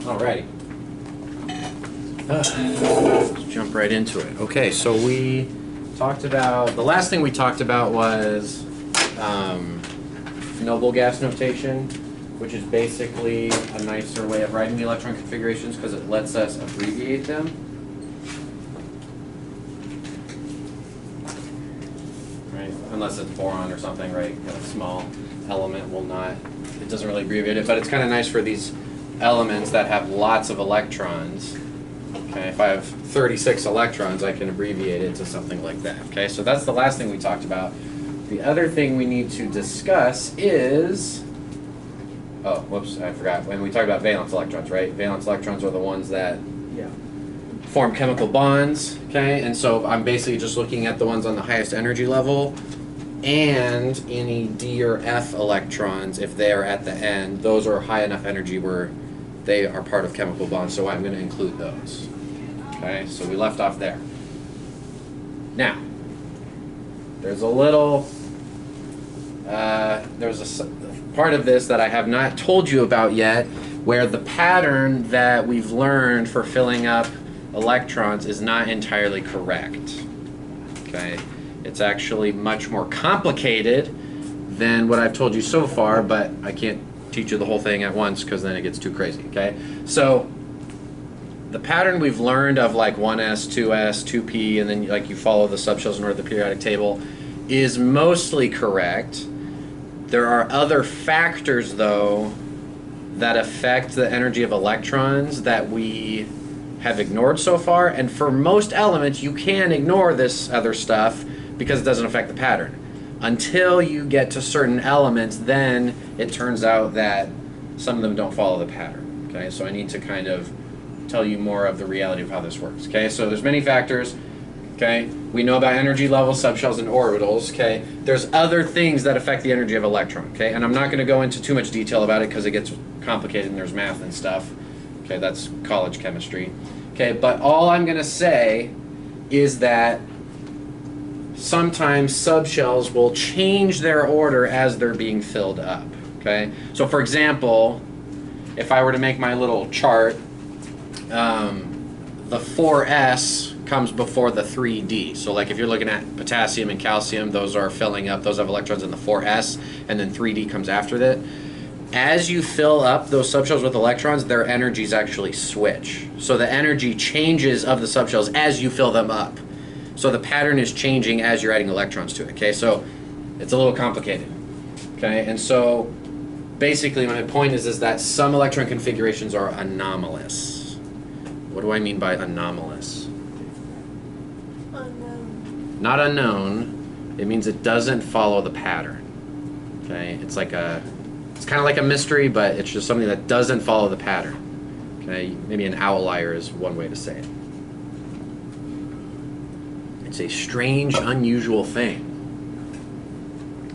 Alrighty. Let's jump right into it. Okay, so we talked about, the last thing we talked about was noble gas notation, which is basically a nicer way of writing the electron configurations because it lets us abbreviate them. Right? Unless it's boron or something, right? A small element will not, it doesn't really abbreviate it, but it's kind of nice for these elements that have lots of electrons. Okay, if I have 36 electrons, I can abbreviate it to something like that. Okay, so that's the last thing we talked about. The other thing we need to discuss is, oh, whoops, I forgot. When we talked about valence electrons, right? Valence electrons are the ones that form chemical bonds, okay? And so I'm basically just looking at the ones on the highest energy level, and any D or F electrons, if they are at the end, those are high enough energy where they are part of chemical bonds, so I'm going to include those. Okay, so we left off there. Now, there's a little, there's a part of this that I have not told you about yet, where the pattern that we've learned for filling up electrons is not entirely correct. Okay, it's actually much more complicated than what I've told you so far, but I can't teach you the whole thing at once because then it gets too crazy. Okay, so the pattern we've learned of like 1s, 2s, 2p, and then like you follow the subshells in order of the periodic table is mostly correct. There are other factors though that affect the energy of electrons that we have ignored so far, and for most elements you can ignore this other stuff because it doesn't affect the pattern. Until you get to certain elements, then it turns out that some of them don't follow the pattern. Okay, so I need to kind of tell you more of the reality of how this works. Okay, so there's many factors. Okay, we know about energy levels, subshells, and orbitals. Okay, there's other things that affect the energy of electron. Okay, and I'm not going to go into too much detail about it because it gets complicated and there's math and stuff. Okay, that's college chemistry. Okay, but all I'm going to say is that sometimes subshells will change their order as they're being filled up. Okay, so for example, if I were to make my little chart, the 4s comes before the 3d. So like if you're looking at potassium and calcium, those are filling up, those have electrons in the 4s, and then 3d comes after that. As you fill up those subshells with electrons, their energies actually switch. So the energy changes of the subshells as you fill them up. So the pattern is changing as you're adding electrons to it. Okay, so it's a little complicated. Okay, and so basically my point is that some electron configurations are anomalous. What do I mean by anomalous? Unknown. Not unknown. It means it doesn't follow the pattern. Okay, it's like it's kind of like a mystery, but it's just something that doesn't follow the pattern. Okay, maybe an outlier is one way to say it. It's a strange, unusual thing.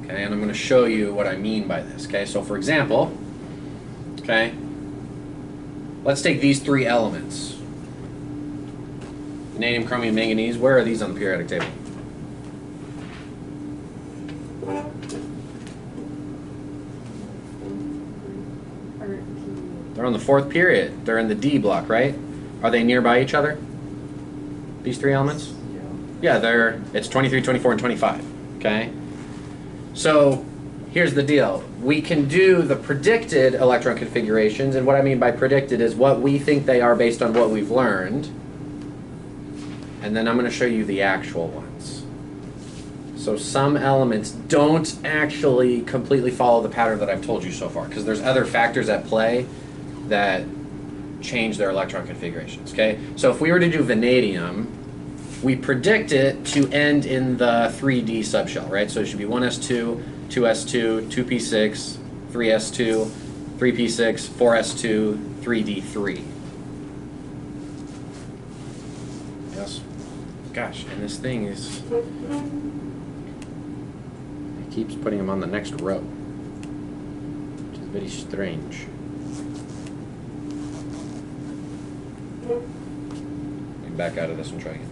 Okay, and I'm going to show you what I mean by this. Okay, so for example, okay, let's take these three elements. Vanadium, chromium, manganese. Where are these on the periodic table? They're on the fourth period. They're in the D block, right? Are they nearby each other? These three elements? Yeah, it's 23, 24, and 25. Okay? So here's the deal. We can do the predicted electron configurations, and what I mean by predicted is what we think they are based on what we've learned. And then I'm going to show you the actual ones. So some elements don't actually completely follow the pattern that I've told you so far, because there's other factors at play that change their electron configurations. Okay? So if we were to do vanadium, we predict it to end in the 3D subshell, right? So it should be 1s2, 2s2, 2p6, 3s2, 3p6, 4s2, 3d3. Yes. Gosh, and this thing is... It keeps putting them on the next row, which is very strange. Let me back out of this and try again.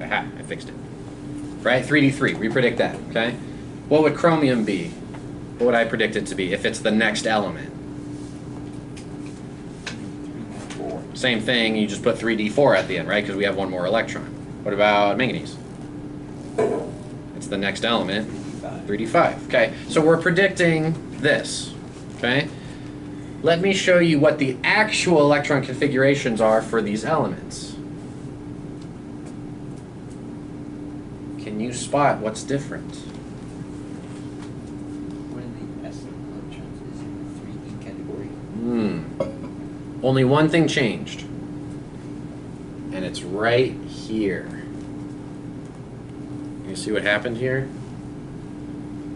Aha, I fixed it. right? 3d3, we predict that, okay? What would chromium be? What would I predict it to be if it's the next element? Same thing, you just put 3d4 at the end, right? Because we have one more electron. What about manganese? It's the next element, 3d5. Okay, so we're predicting this, okay? Let me show you what the actual electron configurations are for these elements. Can you spot what's different? One of the S electrons is in the 3D category. Only one thing changed, and it's right here. You see what happened here?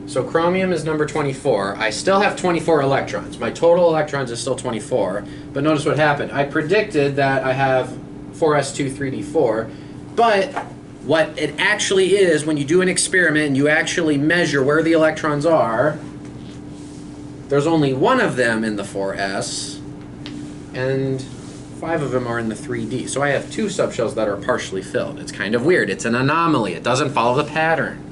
So chromium is number 24. I still have 24 electrons. My total electrons is still 24, but notice what happened. I predicted that I have 4s2 3d4, but what it actually is, when you do an experiment and you actually measure where the electrons are, there's only one of them in the 4s, and 5 of them are in the 3d. So I have 2 subshells that are partially filled. It's kind of weird. It's an anomaly. It doesn't follow the pattern.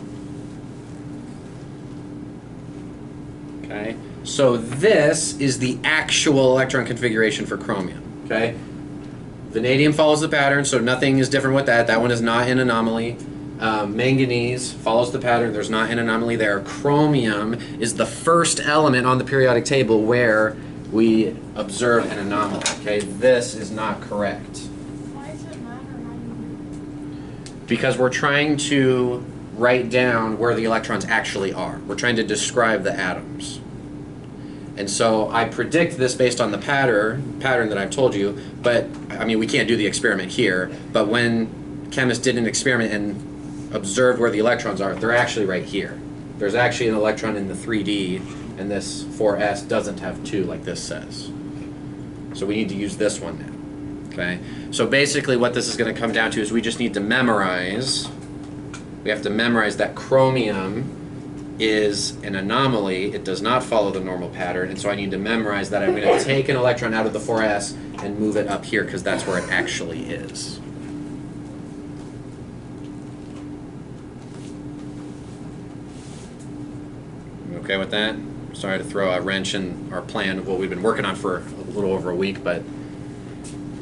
Okay, so this is the actual electron configuration for chromium. Okay, vanadium follows the pattern, so nothing is different with that. That one is not an anomaly. Manganese follows the pattern. There's not an anomaly there. Chromium is the first element on the periodic table where we observe an anomaly. Okay, this is not correct. Why does it matter how you do it? Because we're trying to write down where the electrons actually are. We're trying to describe the atoms. And so I predict this based on the pattern that I've told you, but I mean, we can't do the experiment here, but when chemists did an experiment and observed where the electrons are, they're actually right here. There's actually an electron in the 3D, and this 4s doesn't have 2 like this says. So we need to use this one now. Okay? So basically what this is going to come down to is we just need to memorize. We have to memorize that chromium is an anomaly. It does not follow the normal pattern, and so I need to memorize that I'm going to take an electron out of the 4s and move it up here because that's where it actually is. You okay with that? Sorry to throw a wrench in our plan of what we've been working on for a little over a week, but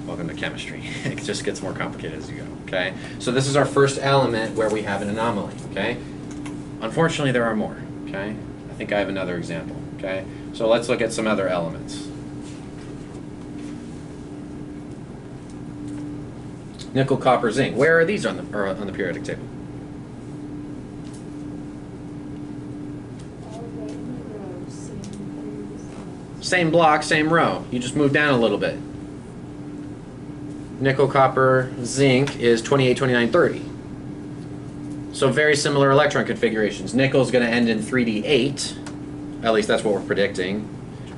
welcome to chemistry. It just gets more complicated as you go, okay? So this is our first element where we have an anomaly, okay? Unfortunately, there are more, okay? I think I have another example, okay? So let's look at some other elements. Nickel, copper, zinc. Where are these on the periodic table? Same block, same row. You just move down a little bit. Nickel, copper, zinc is 28, 29, 30. So very similar electron configurations. Nickel is going to end in 3d8. At least that's what we're predicting.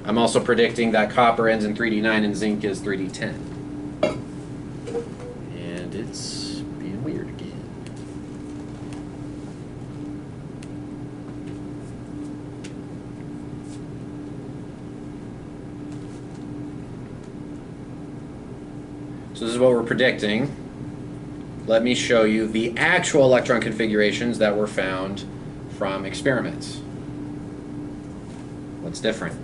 I'm also predicting that copper ends in 3d9 and zinc is 3d10. And it's being weird again. So this is what we're predicting. Let me show you the actual electron configurations that were found from experiments. What's different?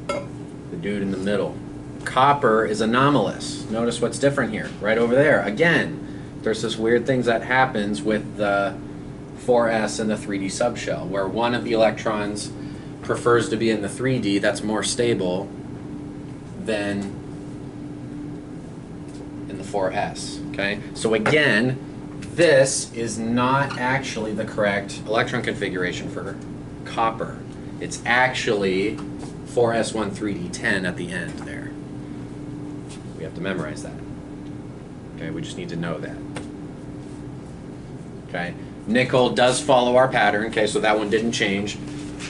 The dude in the middle. Copper is anomalous. Notice what's different here, right over there. Again, there's this weird things that happens with the 4s and the 3d subshell, where one of the electrons prefers to be in the 3d, that's more stable than in the 4s, okay? So again, this is not actually the correct electron configuration for copper. It's actually 4s1 3d10 at the end there. We have to memorize that. Okay, we just need to know that. Okay, nickel does follow our pattern, okay, so that one didn't change.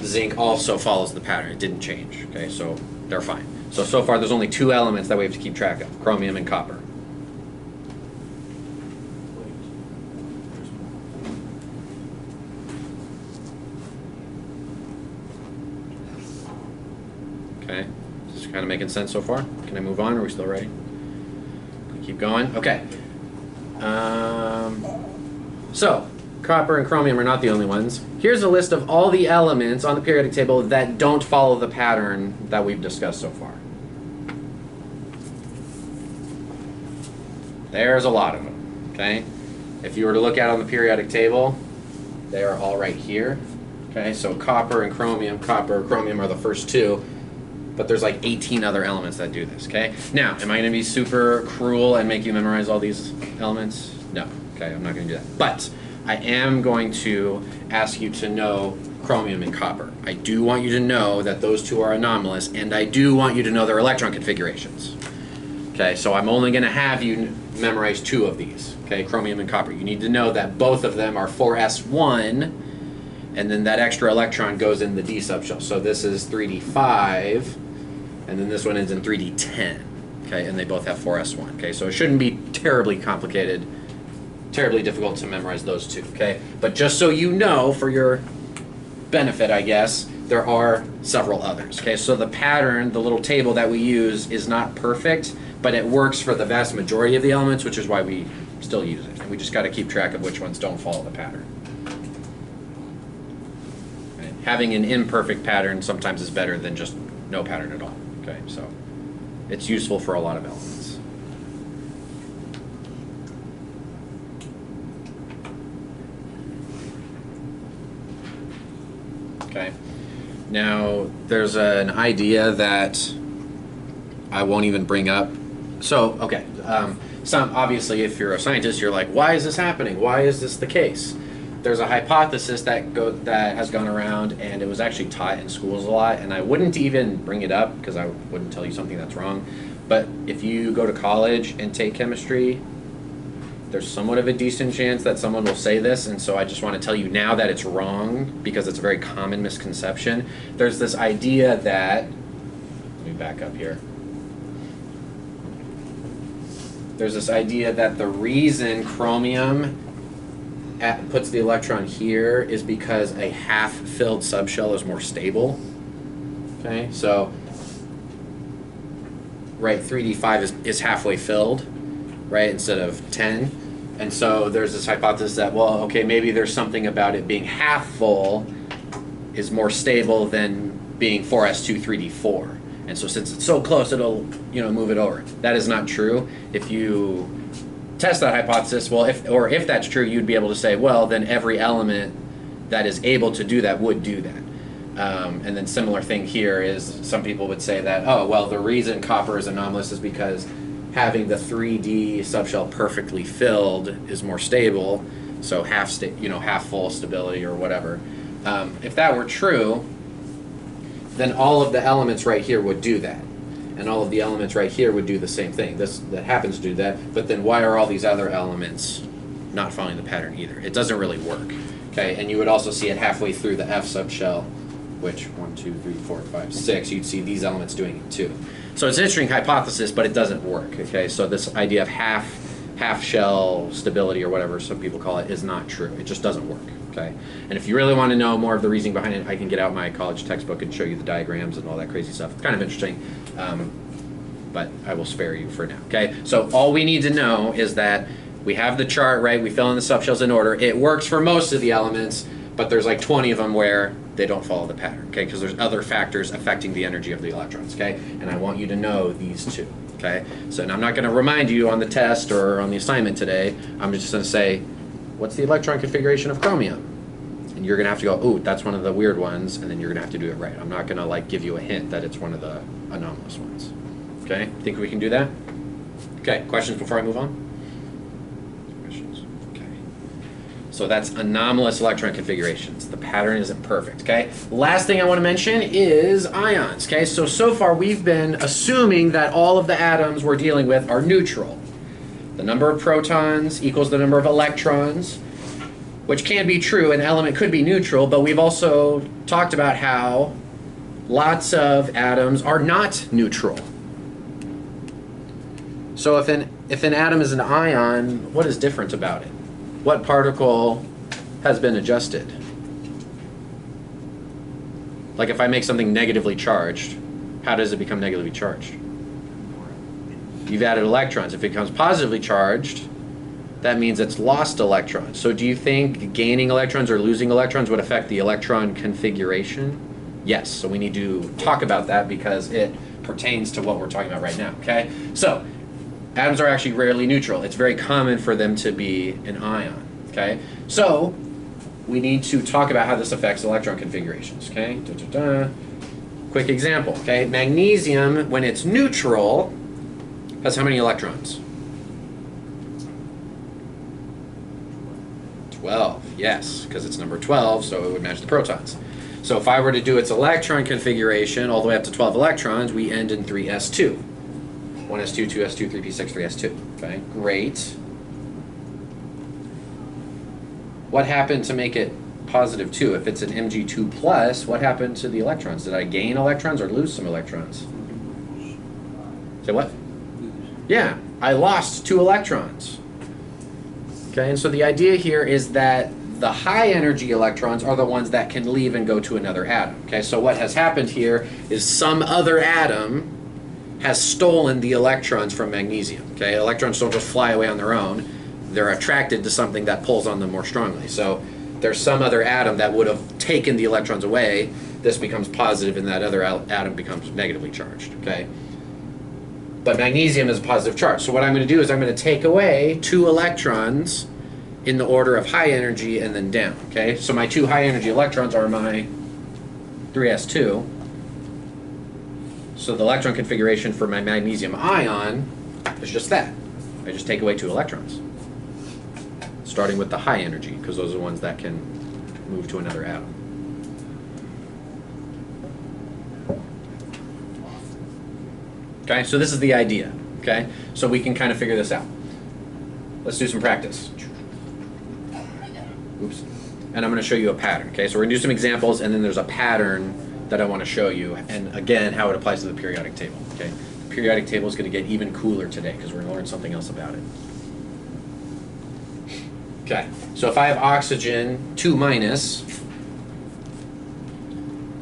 Zinc also follows the pattern. It didn't change. Okay, so they're fine. So far there's only 2 elements that we have to keep track of, chromium and copper. Okay, is this kind of making sense so far? Can I move on, or are we still ready? Keep going. Okay. So, copper and chromium are not the only ones. Here's a list of all the elements on the periodic table that don't follow the pattern that we've discussed so far. There's a lot of them, okay? If you were to look at on the periodic table, they are all right here, okay? So copper and chromium, chromium are the first two, but there's like 18 other elements that do this, okay? Now, am I gonna be super cruel and make you memorize all these elements? No, okay, I'm not gonna do that. But I am going to ask you to know chromium and copper. I do want you to know that those two are anomalous, and I do want you to know their electron configurations. Okay, so I'm only gonna have you memorize two of these, okay, chromium and copper. You need to know that both of them are 4s1, and then that extra electron goes in the d subshell. So this is 3d5, and then this one ends in 3d10, okay, and they both have 4s1, okay, so it shouldn't be terribly complicated, terribly difficult to memorize those two, okay, but just so you know, for your benefit, I guess, there are several others, okay, so the pattern, the little table that we use is not perfect, but it works for the vast majority of the elements, which is why we still use it, and we just got to keep track of which ones don't follow the pattern. Right? Having an imperfect pattern sometimes is better than just no pattern at all, okay, so it's useful for a lot of elements. Okay. Now, there's an idea that I won't even bring up. So, okay, obviously, if you're a scientist, you're like, why is this happening? Why is this the case? There's a hypothesis that has gone around, and it was actually taught in schools a lot, and I wouldn't even bring it up because I wouldn't tell you something that's wrong. But if you go to college and take chemistry, there's somewhat of a decent chance that someone will say this, and so I just want to tell you now that it's wrong because it's a very common misconception. There's this idea that, let me back up here. There's this idea that the reason chromium puts the electron here is because a half-filled subshell is more stable. Okay, so right, 3d5 is halfway filled, right, instead of 10. And so there's this hypothesis that, well, okay, maybe there's something about it being half full is more stable than being 4s2 3d4. And so since it's so close, it'll, move it over. That is not true. If you test that hypothesis, well, if that's true, you'd be able to say, well, then every element that is able to do that would do that. And then similar thing here is some people would say that, oh, well, the reason copper is anomalous is because having the 3D subshell perfectly filled is more stable, so half full stability or whatever. If that were true, then all of the elements right here would do that, and all of the elements right here would do the same thing. That happens to do that, but then why are all these other elements not following the pattern either? It doesn't really work. Okay, and you would also see it halfway through the F subshell, which 1, 2, 3, 4, 5, 6. You'd see these elements doing it too. So it's an interesting hypothesis, but it doesn't work. Okay, so this idea of half shell stability or whatever some people call it is not true. It just doesn't work. Okay, and if you really want to know more of the reasoning behind it, I can get out my college textbook and show you the diagrams and all that crazy stuff. It's kind of interesting, but I will spare you for now. Okay, so all we need to know is that we have the chart, right? We fill in the subshells in order. It works for most of the elements, but there's like 20 of them where they don't follow the pattern, okay? Because there's other factors affecting the energy of the electrons, okay? And I want you to know these two, okay? So and I'm not going to remind you on the test or on the assignment today. I'm just going to say, what's the electron configuration of chromium? And you're going to have to go, ooh, that's one of the weird ones, and then you're going to have to do it right. I'm not going to like give you a hint that it's one of the anomalous ones, okay? Think we can do that? Okay, questions before I move on? So that's anomalous electron configurations. The pattern isn't perfect, okay? Last thing I want to mention is ions, okay? So far we've been assuming that all of the atoms we're dealing with are neutral. The number of protons equals the number of electrons, which can be true. An element could be neutral, but we've also talked about how lots of atoms are not neutral. So if an atom is an ion, what is different about it? What particle has been adjusted? Like if I make something negatively charged, how does it become negatively charged? you've added electrons. If it becomes positively charged, that means it's lost electrons. So do you think gaining electrons or losing electrons would affect the electron configuration? Yes, so we need to talk about that because it pertains to what we're talking about right now, okay? So, atoms are actually rarely neutral. It's very common for them to be an ion, okay? So, we need to talk about how this affects electron configurations, okay? Quick example, okay? Magnesium, when it's neutral, has how many electrons? 12, yes, because it's number 12, so it would match the protons. So if I were to do its electron configuration all the way up to 12 electrons, we end in 3s2. 1s2, 2s2, 3p6, 3s2. Okay, great. What happened to make it positive 2? If it's an Mg2 plus, what happened to the electrons? Did I gain electrons or lose some electrons? Say what? Yeah, I lost 2 electrons. Okay, and so the idea here is that the high energy electrons are the ones that can leave and go to another atom. Okay, so what has happened here is some other atom has stolen the electrons from magnesium. Okay, electrons don't just fly away on their own. They're attracted to something that pulls on them more strongly. So there's some other atom that would have taken the electrons away. This becomes positive and that other atom becomes negatively charged. Okay, but magnesium is a positive charge. So what I'm going to do is I'm going to take away 2 electrons in the order of high energy and then down. Okay, so my 2 high energy electrons are my 3s2. So the electron configuration for my magnesium ion is just that. I just take away 2 electrons, starting with the high energy, because those are the ones that can move to another atom. Okay, so this is the idea. Okay, so we can kind of figure this out. Let's do some practice. Oops. And I'm going to show you a pattern. Okay, so we're going to do some examples, and then there's a pattern that I want to show you, and again, how it applies to the periodic table. Okay, the periodic table is going to get even cooler today because we're going to learn something else about it. Okay, so if I have oxygen 2 minus,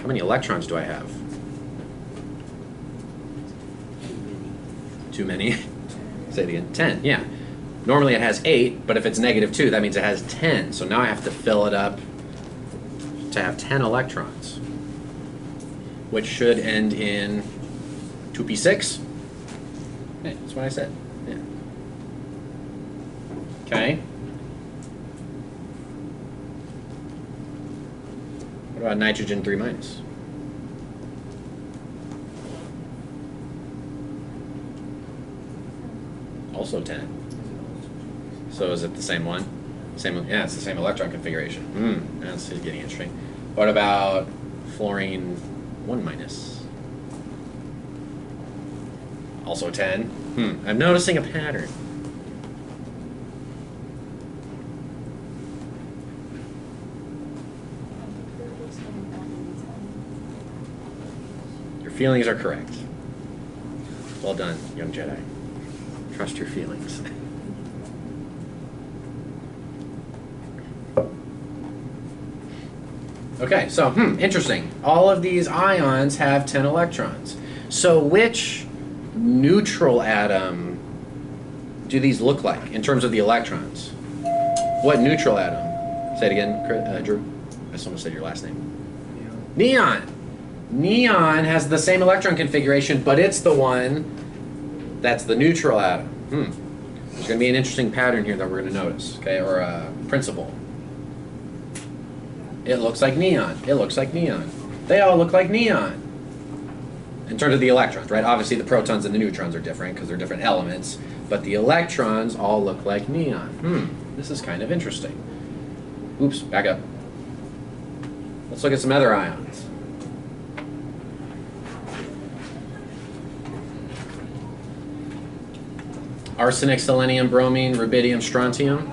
how many electrons do I have? Too many. Say it again. 10. Yeah. Normally it has 8, but if it's negative 2, that means it has 10. So now I have to fill it up to have 10 electrons, which should end in 2p6. Yeah, that's what I said. Yeah. Okay. What about nitrogen 3 minus? Also 10. So is it the same one? Same, yeah, it's the same electron configuration. That's getting interesting. What about fluorine 1 minus? Also 10. I'm noticing a pattern. Your feelings are correct. Well done, young Jedi. Trust your feelings. Okay, so, interesting. All of these ions have 10 electrons. So which neutral atom do these look like in terms of the electrons? What neutral atom? Say it again, Drew. I just almost said your last name. Neon. Neon has the same electron configuration, but it's the one that's the neutral atom. There's going to be an interesting pattern here that we're going to notice, okay, or a principle. It looks like neon. It looks like neon. They all look like neon. In terms of the electrons, right? Obviously the protons and the neutrons are different because they're different elements, but the electrons all look like neon. This is kind of interesting. Oops, back up. Let's look at some other ions. Arsenic, selenium, bromine, rubidium, strontium.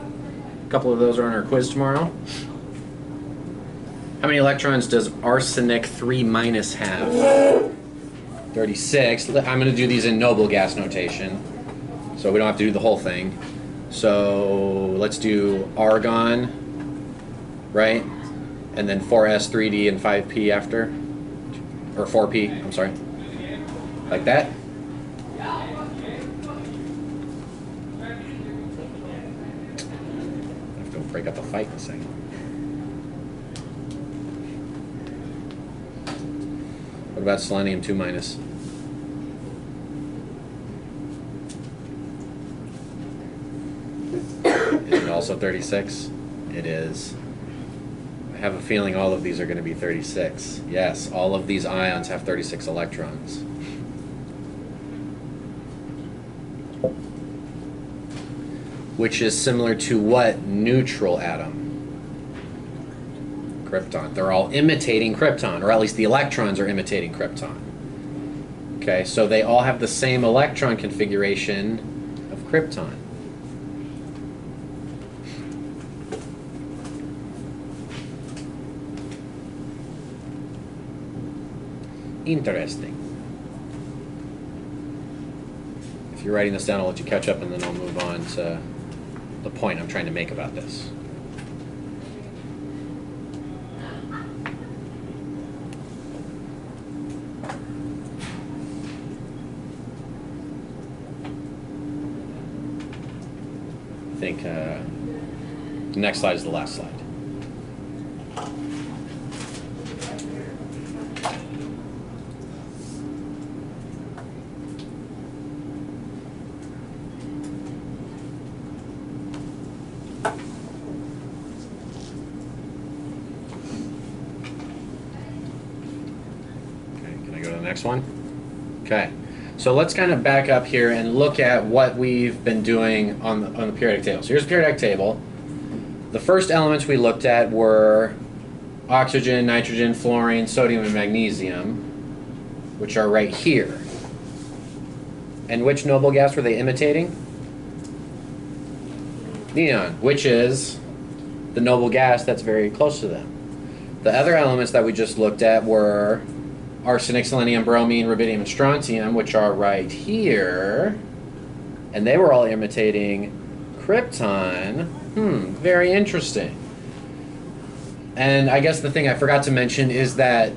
A couple of those are on our quiz tomorrow. How many electrons does arsenic 3 minus have? 36. I'm going to do these in noble gas notation, so we don't have to do the whole thing. So let's do argon, right? And then 4s, 3d, and 5p after. Or 4p, I'm sorry. Like that. break up a fight in a second. What about selenium 2 minus? Is it also 36? It is. I have a feeling all of these are going to be 36. Yes, all of these ions have 36 electrons. Which is similar to what neutral atom? Krypton. They're all imitating krypton, or at least the electrons are imitating krypton. Okay, so they all have the same electron configuration of krypton. Interesting. If you're writing this down, I'll let you catch up and then I'll move on to the point I'm trying to make about this. I think the next slide is the last slide. Next one. Okay, so let's kind of back up here and look at what we've been doing on the periodic table. So here's the periodic table. The first elements we looked at were oxygen, nitrogen, fluorine, sodium, and magnesium, which are right here. And which noble gas were they imitating? Neon, which is the noble gas that's very close to them. The other elements that we just looked at were arsenic, selenium, bromine, rubidium, and strontium, which are right here. And they were all imitating krypton. Very interesting. And I guess the thing I forgot to mention is that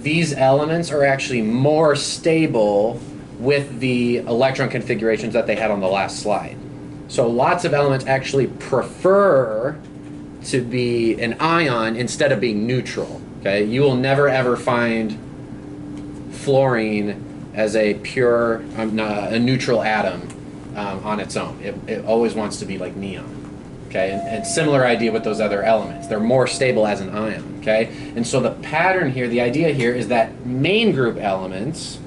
these elements are actually more stable with the electron configurations that they had on the last slide. So lots of elements actually prefer to be an ion instead of being neutral. Okay, you will never ever find fluorine as a pure, a neutral atom on its own. It always wants to be like neon. Okay, and similar idea with those other elements. They're more stable as an ion. Okay, and so the pattern here, the idea here is that main group elements.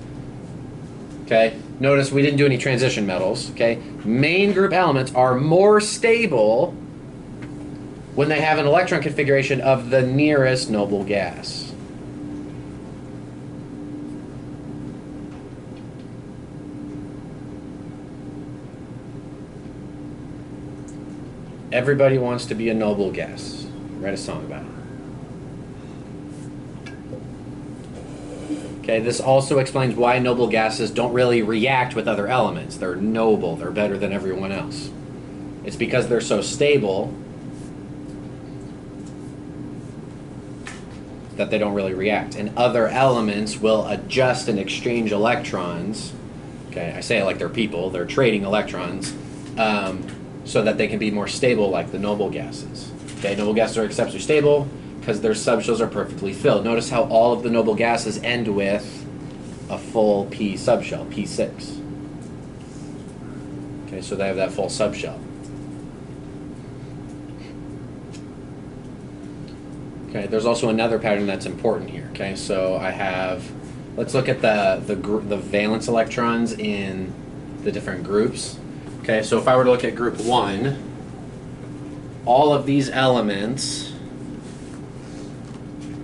Okay, notice we didn't do any transition metals. Okay, main group elements are more stable when they have an electron configuration of the nearest noble gas. Everybody wants to be a noble gas. Write a song about it. Okay, this also explains why noble gases don't really react with other elements. They're noble, they're better than everyone else. It's because they're so stable that they don't really react. And other elements will adjust and exchange electrons. Okay, I say it like they're people, they're trading electrons. So that they can be more stable like the noble gases. Okay, noble gases are exceptionally stable because their subshells are perfectly filled. Notice how all of the noble gases end with a full P subshell, P6. Okay, so they have that full subshell. Okay, there's also another pattern that's important here. Okay, so I have, let's look at the valence electrons in the different groups. Okay, so if I were to look at group 1, all of these elements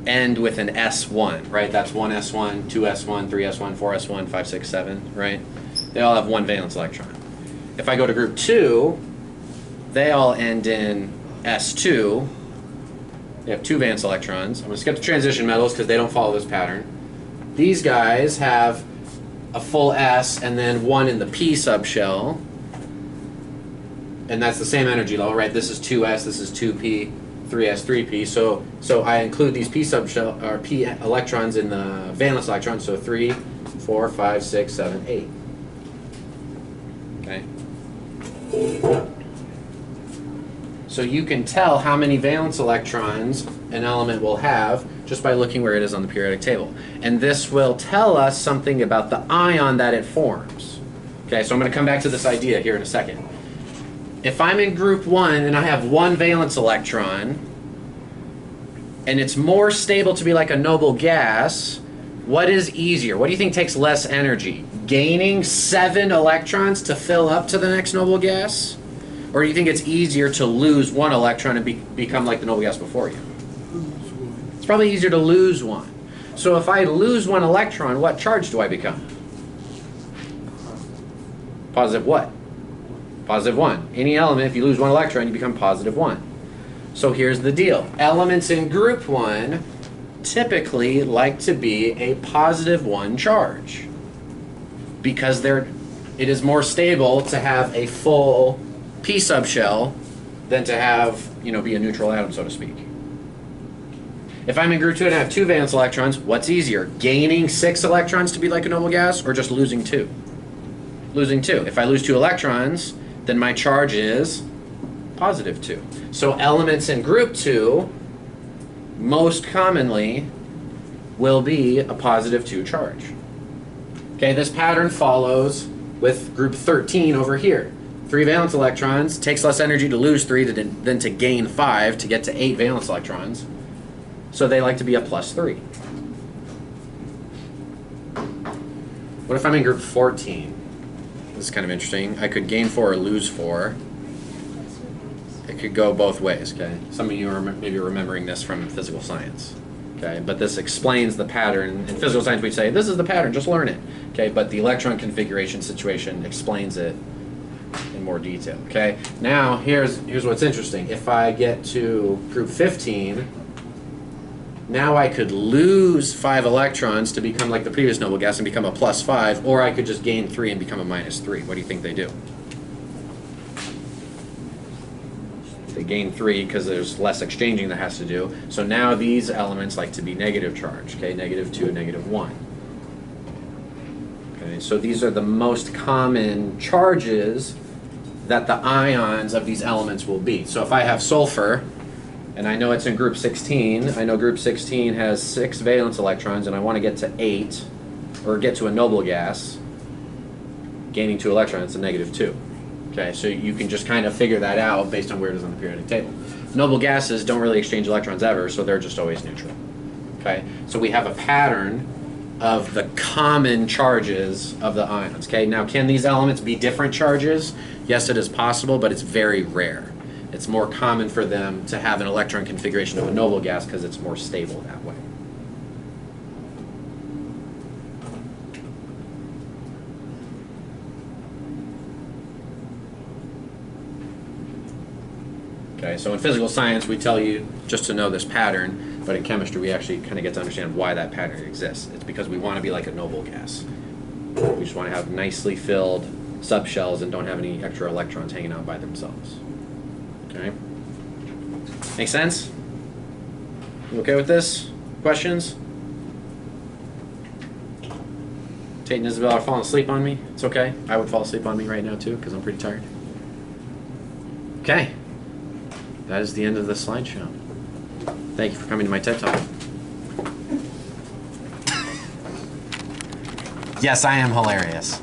end with an S1, right? That's 1s1, 2s1, 3s1, 4s1, 5, 6, 7, right? They all have one valence electron. If I go to group 2, they all end in S2. They have 2 valence electrons. I'm going to skip the transition metals because they don't follow this pattern. These guys have a full S and then 1 in the P subshell. And that's the same energy level, right? This is 2s, this is 2p, 3s, 3p. So I include these p subshell or p electrons in the valence electrons. So 3, 4, 5, 6, 7, 8. Okay. So you can tell how many valence electrons an element will have just by looking where it is on the periodic table. And this will tell us something about the ion that it forms. Okay, so I'm going to come back to this idea here in a second. If I'm in group 1 and I have one valence electron, and it's more stable to be like a noble gas, what is easier? What do you think takes less energy? Gaining 7 electrons to fill up to the next noble gas? Or do you think it's easier to lose 1 electron and become like the noble gas before you? It's probably easier to lose 1. So if I lose 1 electron, what charge do I become? Positive what? Positive 1. Any element, if you lose 1 electron, you become positive 1. So here's the deal. Elements in group 1 typically like to be a positive 1 charge because it is more stable to have a full p subshell than to have, be a neutral atom, so to speak. If I'm in group 2 and I have 2 valence electrons, what's easier? Gaining 6 electrons to be like a noble gas, or just losing 2? Losing 2. If I lose 2 electrons, then my charge is positive 2. So elements in group 2 most commonly will be a positive 2 charge. Okay, this pattern follows with group 13 over here. 3 valence electrons, takes less energy to lose 3 than to gain 5 to get to 8 valence electrons. So they like to be a plus 3. What if I'm in group 14? This is kind of interesting. I could gain 4 or lose 4. It could go both ways, okay? Some of you are maybe remembering this from physical science, okay? But this explains the pattern. In physical science, we'd say, this is the pattern, just learn it, okay? But the electron configuration situation explains it in more detail, okay? Now, here's what's interesting. If I get to group 15, now I could lose 5 electrons to become like the previous noble gas and become a plus 5, or I could just gain 3 and become a minus 3. What do you think they do? They gain 3 because there's less exchanging that has to do. So now these elements like to be negative charge, okay? Negative 2, negative 1. Okay, so these are the most common charges that the ions of these elements will be. So if I have sulfur, and I know it's in group 16, I know group 16 has 6 valence electrons, and I want to get to 8, or get to a noble gas, gaining 2 electrons, it's a negative 2. Okay, so you can just kind of figure that out based on where it is on the periodic table. Noble gases don't really exchange electrons ever, so they're just always neutral. Okay, so we have a pattern of the common charges of the ions. Okay, now can these elements be different charges? Yes, it is possible, but it's very rare. It's more common for them to have an electron configuration of a noble gas because it's more stable that way. Okay, so in physical science we tell you just to know this pattern, but in chemistry we actually kind of get to understand why that pattern exists. It's because we want to be like a noble gas. We just want to have nicely filled subshells and don't have any extra electrons hanging out by themselves. Okay? Make sense? You okay with this? Questions? Tate and Isabel are falling asleep on me. It's okay. I would fall asleep on me right now too because I'm pretty tired. Okay. That is the end of the slideshow. Thank you for coming to my TED Talk. Yes, I am hilarious.